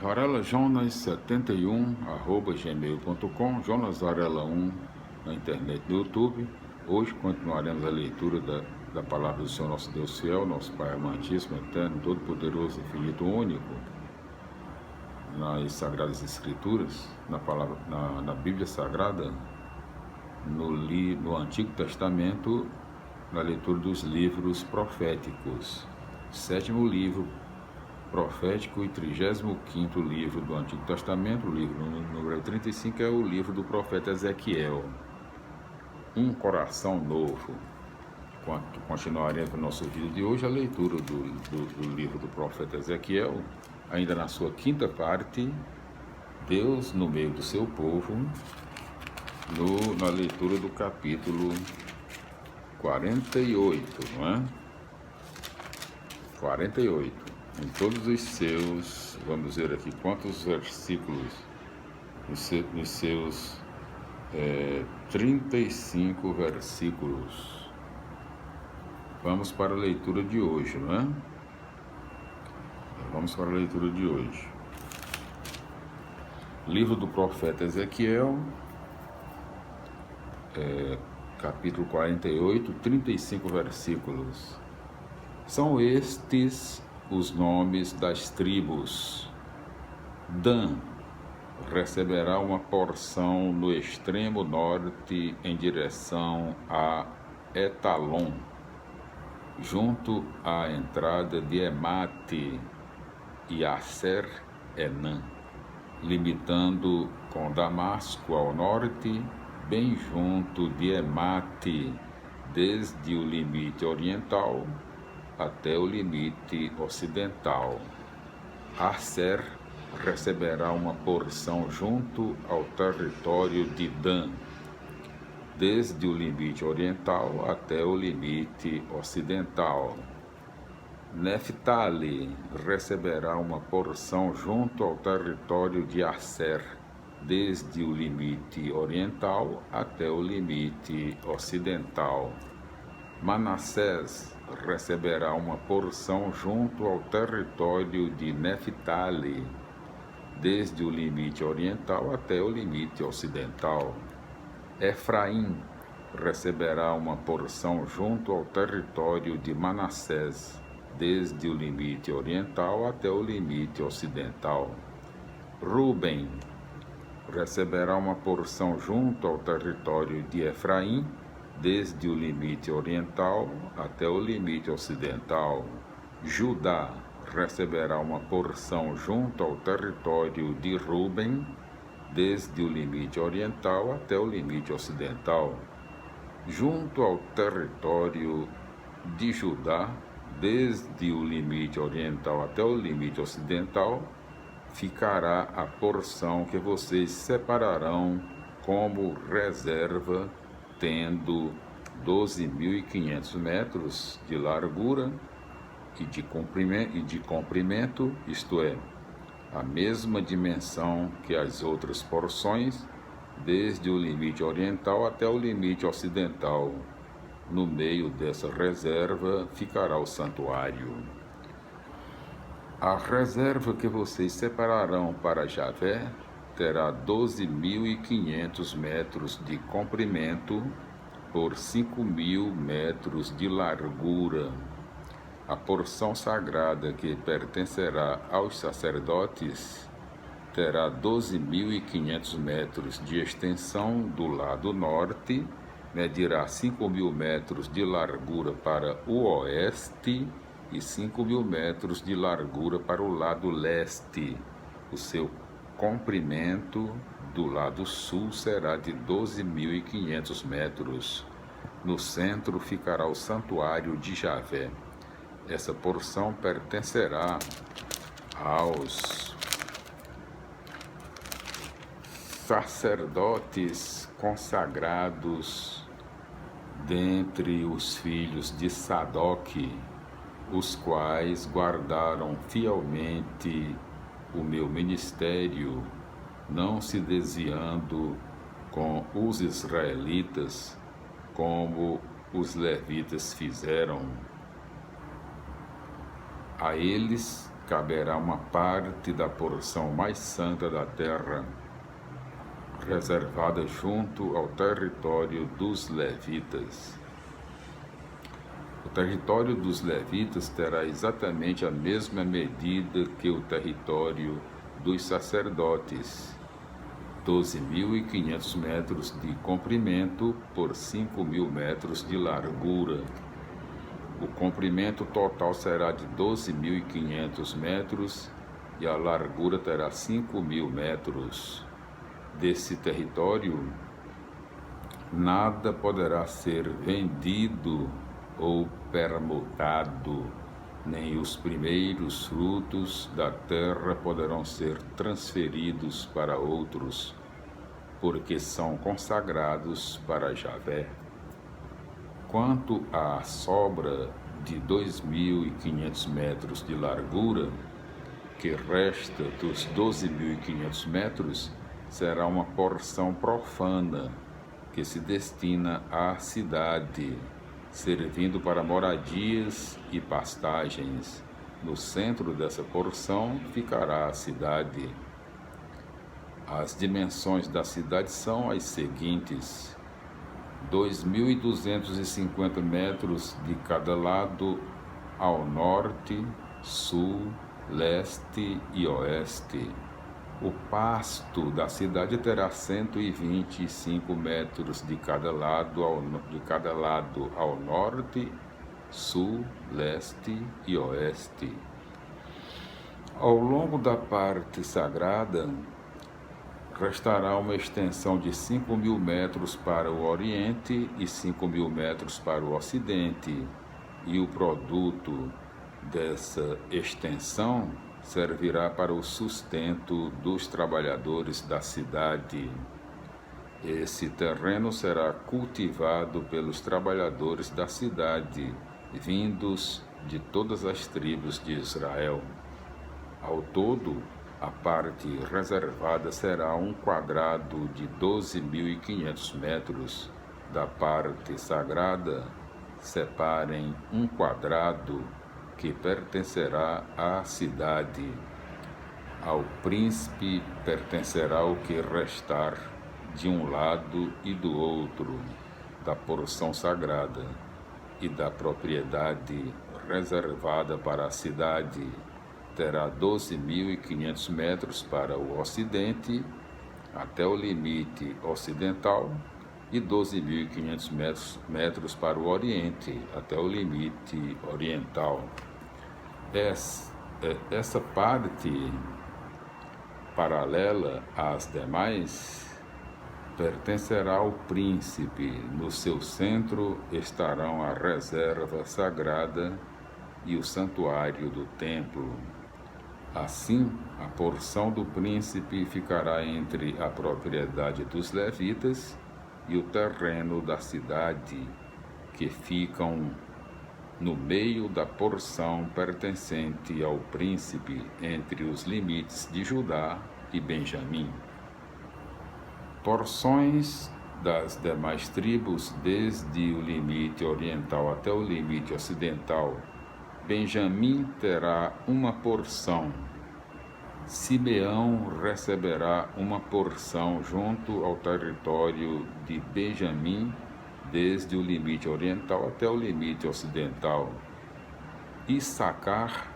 varelajonas71@gmail.com, Jonas Varela 1 na internet do YouTube. Hoje continuaremos a leitura da palavra do Senhor nosso Deus fiel, nosso Pai amantíssimo, eterno, todo-poderoso, infinito, único, nas Sagradas Escrituras, na Bíblia Sagrada, no Antigo Testamento, na leitura dos livros proféticos. Sétimo livro profético e 35º livro do Antigo Testamento, o livro número 35 é o livro do profeta Ezequiel, Um Coração Novo. Continuaremos no nosso vídeo de hoje a leitura do livro do profeta Ezequiel, ainda na sua quinta parte, Deus no meio do seu povo, na leitura do capítulo 48, não é? 48. Em todos os seus, vamos ver aqui quantos versículos, nos seus 35 versículos. Vamos para a leitura de hoje, não é? Vamos para a leitura de hoje. Livro do profeta Ezequiel, capítulo 48, 35 versículos. São estes os nomes das tribos. Dan receberá uma porção no extremo norte em direção a Etalon, junto à entrada de Emate e Aser Enã, limitando com Damasco ao norte, bem junto de Emate, desde o limite oriental até o limite ocidental. Aser receberá uma porção junto ao território de Dan, desde o limite oriental até o limite ocidental. Neftali receberá uma porção junto ao território de Aser, desde o limite oriental até o limite ocidental. Manassés receberá uma porção junto ao território de Neftali, desde o limite oriental até o limite ocidental. Efraim receberá uma porção junto ao território de Manassés, desde o limite oriental até o limite ocidental. Ruben receberá uma porção junto ao território de Efraim, desde o limite oriental até o limite ocidental. Judá receberá uma porção junto ao território de Ruben, desde o limite oriental até o limite ocidental. Junto ao território de Judá, desde o limite oriental até o limite ocidental, ficará a porção que vocês separarão como reserva, tendo 12.500 metros de largura e de comprimento, isto é, a mesma dimensão que as outras porções, desde o limite oriental até o limite ocidental. No meio dessa reserva ficará o santuário. A reserva que vocês separarão para Javé terá 12.500 metros de comprimento por 5.000 metros de largura. A porção sagrada que pertencerá aos sacerdotes terá 12.500 metros de extensão do lado norte, medirá 5.000 metros de largura para o oeste e 5.000 metros de largura para o lado leste. O seu comprimento do lado sul será de 12.500 metros. No centro ficará o santuário de Javé. Essa porção pertencerá aos sacerdotes consagrados dentre os filhos de Sadoque, os quais guardaram fielmente o meu ministério, não se desviando com os israelitas, como os levitas fizeram. A eles caberá uma parte da porção mais santa da terra, reservada junto ao território dos levitas. O território dos levitas terá exatamente a mesma medida que o território dos sacerdotes, 12.500 metros de comprimento por 5.000 metros de largura. O comprimento total será de 12.500 metros e a largura terá 5.000 metros. Desse território, nada poderá ser vendido ou permutado, nem os primeiros frutos da terra poderão ser transferidos para outros, porque são consagrados para Javé. Quanto à sobra de 2.500 metros de largura, que resta dos 12.500 metros, será uma porção profana, que se destina à cidade, servindo para moradias e pastagens. No centro dessa porção ficará a cidade. As dimensões da cidade são as seguintes: 2.250 metros de cada lado ao norte, sul, leste e oeste. O pasto da cidade terá 125 metros de cada lado ao norte, sul, leste e oeste. Ao longo da parte sagrada, restará uma extensão de 5.000 metros para o oriente e 5.000 metros para o ocidente, e o produto dessa extensão servirá para o sustento dos trabalhadores da cidade. Esse terreno será cultivado pelos trabalhadores da cidade, vindos de todas as tribos de Israel. Ao todo, a parte reservada será um quadrado de 12.500 metros. Da parte sagrada, separem um quadrado que pertencerá à cidade. Ao príncipe pertencerá o que restar de um lado e do outro da porção sagrada, e da propriedade reservada para a cidade terá 12.500 metros para o ocidente, até o limite ocidental, e 12.500 metros para o oriente, até o limite oriental. Essa parte paralela às demais pertencerá ao príncipe. No seu centro estarão a reserva sagrada e o santuário do templo. Assim, a porção do príncipe ficará entre a propriedade dos levitas e o terreno da cidade, que ficam no meio da porção pertencente ao príncipe, entre os limites de Judá e Benjamim. Porções das demais tribos, desde o limite oriental até o limite ocidental. Benjamim terá uma porção. Simeão receberá uma porção junto ao território de Benjamim, desde o limite oriental até o limite ocidental. Issacar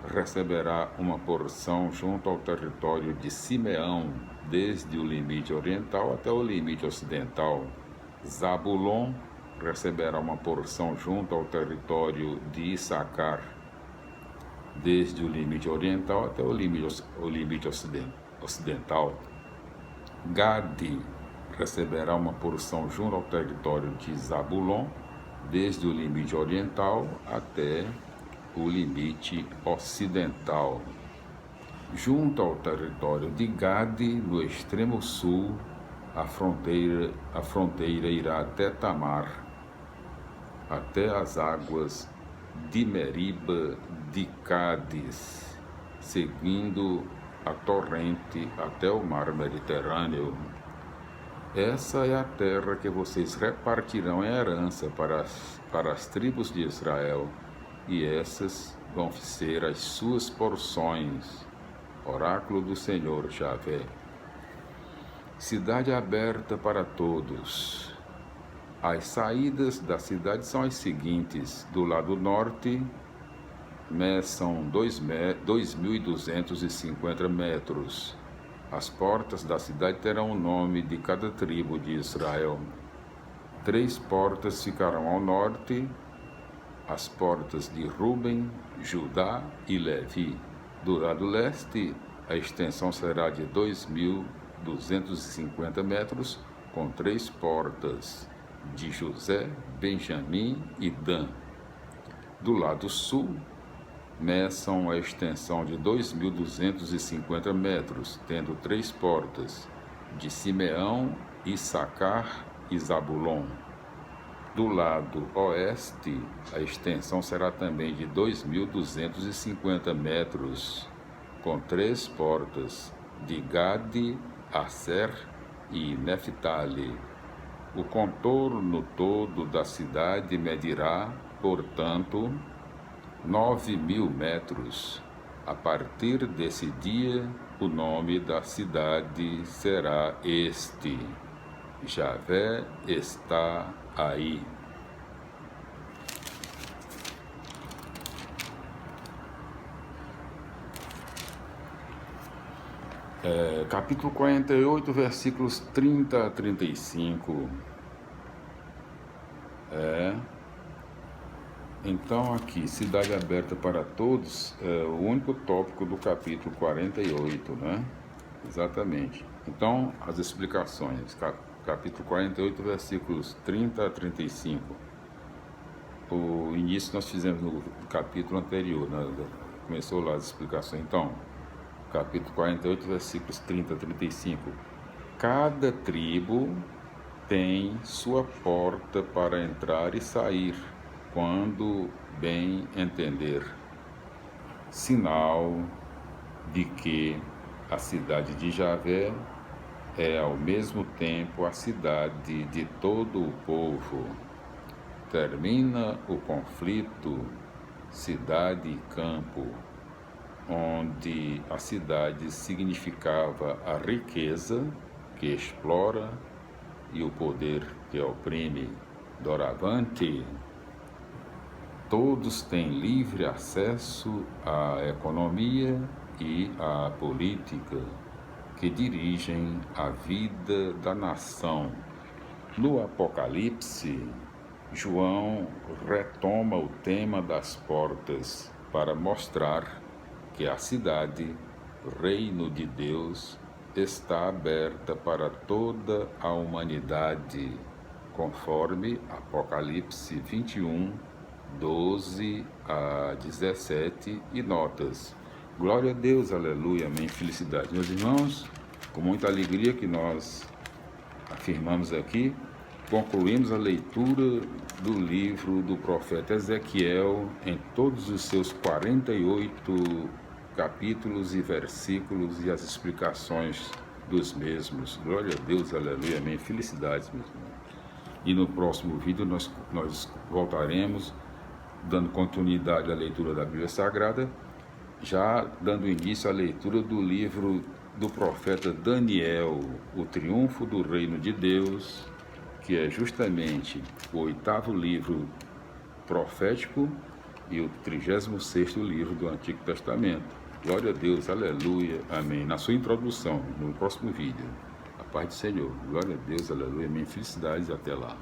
receberá uma porção junto ao território de Simeão, desde o limite oriental até o limite ocidental. Zabulon receberá uma porção junto ao território de Issacar, desde o limite oriental até o limite ocidental. Gade receberá uma porção junto ao território de Zabulon, desde o limite oriental até o limite ocidental. Junto ao território de Gade, no extremo sul, a fronteira irá até Tamar, até as águas de Meriba de Cádiz, seguindo a torrente até o mar Mediterrâneo. Essa é a terra que vocês repartirão em herança para as tribos de Israel, e essas vão ser as suas porções. Oráculo do Senhor Javé. Cidade aberta para todos. As saídas da cidade são as seguintes: do lado norte, são 2.250 metros. As portas da cidade terão o nome de cada tribo de Israel. 3 portas ficarão ao norte, as portas de Ruben, Judá e Levi. Do lado leste, a extensão será de 2.250 metros, com 3 portas de José, Benjamim e Dan. Do lado sul, meçam a extensão de 2.250 metros, tendo 3 portas de Simeão, Issacar e Zabulon. Do lado oeste, a extensão será também de 2.250 metros, com 3 portas de Gade, Asser e Neftali. O contorno todo da cidade medirá, portanto, 9.000 metros. A partir desse dia, o nome da cidade será este: Javé está aí. Capítulo 48, versículos 30 a 35. Então aqui, cidade aberta para todos, é o único tópico do capítulo 48, né? Exatamente. Então, as explicações. Capítulo 48, versículos 30 a 35. O início nós fizemos no capítulo anterior, né? Começou lá as explicações. Então, capítulo 48, versículos 30 a 35. Cada tribo tem sua porta para entrar e sair, quando bem entender. Sinal de que a cidade de Javé é ao mesmo tempo a cidade de todo o povo. Termina o conflito cidade e campo, onde a cidade significava a riqueza que explora e o poder que oprime. Doravante, todos têm livre acesso à economia e à política, que dirigem a vida da nação. No Apocalipse, João retoma o tema das portas para mostrar que a cidade, reino de Deus, está aberta para toda a humanidade, conforme Apocalipse 21, 12 a 17 e notas. Glória a Deus, aleluia, amém, felicidade. Meus irmãos, com muita alegria que nós afirmamos aqui, concluímos a leitura do livro do profeta Ezequiel em todos os seus 48 capítulos e versículos e as explicações dos mesmos. Glória a Deus, aleluia, amém, felicidades, meus irmãos. E no próximo vídeo nós voltaremos dando continuidade à leitura da Bíblia Sagrada, já dando início à leitura do livro do profeta Daniel, o triunfo do reino de Deus, que é justamente o 8º livro profético e o 36º livro do Antigo Testamento. Glória a Deus, aleluia, amém. Na sua introdução, no próximo vídeo. A paz do Senhor. Glória a Deus, aleluia, amém. Felicidades, até lá.